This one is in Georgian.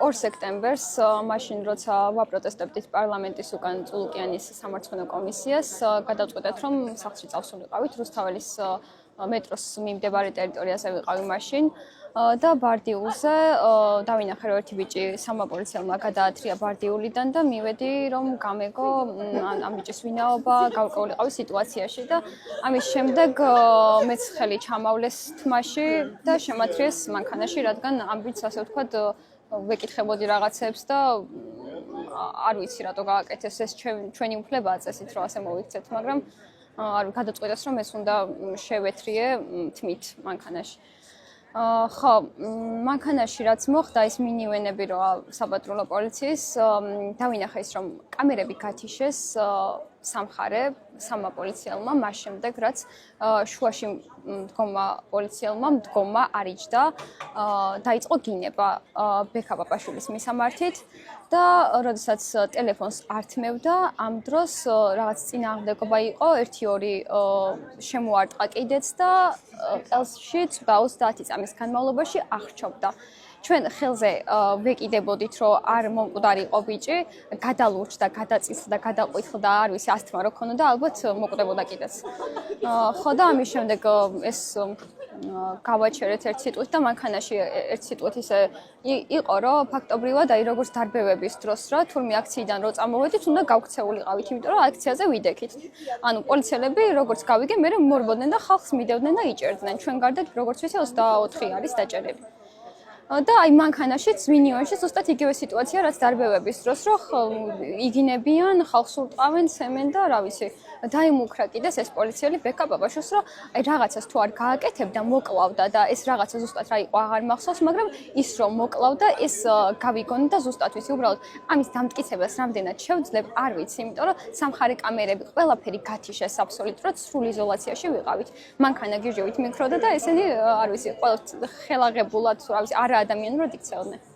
2 სექტემბერს მაშინ როცა ვაპროტესტებდით პარლამენტის უკან წულუკიანის სამარცხენო კომისიას გადავწყვეტეთ რომ სახლში წავსულიყავით რუსთაველის მეტროს მიმდებარე ტერიტორიაზე ვიყავი მაშინ და ბარდიულზე დავინახე რომ ერთი ბიჭი სამაპოლიციელმა გადაათრია ბარდიულიდან და მივედი რომ გამეგო ამ ბიჭის ვინაობა გავკეულიყავი სიტუაციაში და ამის შემდეგ მეც ხელი ჩამავლეს თმაში და შემათრიეს მანქანაში რადგან ამ ბიჭს ასე ვთქვათ ვეკითხებოდი რაღაცებს და არ ვიცი რატო გააკეთეს ეს ჩვენი უფლებაა წესით რომ ასე მოვიქცეთ მაგრამ არ გადაწყვეტეს რომ ეს უნდა შევეთრიე თმით მანქანაში ხო მანქანაში რაც მოხდა ის მინივენები რა საპატრულო პოლიციის დავინახე ის რომ კამერები გათიშეს სამხარე სამაპოლიციელმა მას შემდეგ რაც შუაში მდგომა პოლიციელმა მდგომა არიჯდა დაიწყო გინება ბექა პაპაშვილის მისამართით და როდესაც ტელეფონს ართმევდა ამ დროს რაღაც წინააღმდეგობა იყო 1-2 შემოარტყა კიდეც და ყელში 30 წამის განმავლობაში აღრჩობდა ჩვენ ხელზე ვეკიდებოდით რომ არ მომკვდარიყო ბიჭი გადალურჩდა გადაწისდა გადაყვითხდა არ ვიცი ასთმა რო ქონოდა ალბათ მოკვდებოდა კიდეც ხო და ამის შემდეგ ეს გავაჩერეთ ერთ სიტყვით და მანქანაში ერთ სიტყვით ისე იყო რომ ფაქტობრივად აი როგორც დარბევების დროს რა თურმე აქციიდან რო წამოვედით უნდა გავქცეულიყავით იმიტომ რომ აქციაზე ვიდექით ანუ პოლიციელები როგორც გავიგე მე მორბოდნენ და ხალხს მიდევდნენ და იჭერდნენ ჩვენ გარდა როგორც ვიცი 24 არის დაჭერები და აი მანქანაშიც მინივენში ზუსტად იგივე სიტუაცია რაც დარბევების დროს რომ იგინებიან ხალხს ურტყავენ სემენ და რა ვიცი დაიმუქრა კიდეს ეს პოლიციელი ბექა პაპაშოს რომ აი რაღაცას თუ არ გააკეთებდა მოკლავდა და ეს რაღაცა ზუსტად რა იყო აღარ მახსოვს მაგრამ ის რომ მოკლავდა ეს გავიგონი და ზუსტად ვიცი უბრალოდ ამის დამტკიცებას რამდენად შევძლებ არ ვიცი იმიტომ რომ სამხარე კამერები ყველაფერი გათიშეს აბსოლუტურად სრულ იზოლაციაში ვიყავით მანქანა გიჟევით მიქროდა და ესენი არ ვიცი ყველა ხელაღებულად რა ვიცი არა ადამიანურად იქცეოდნენ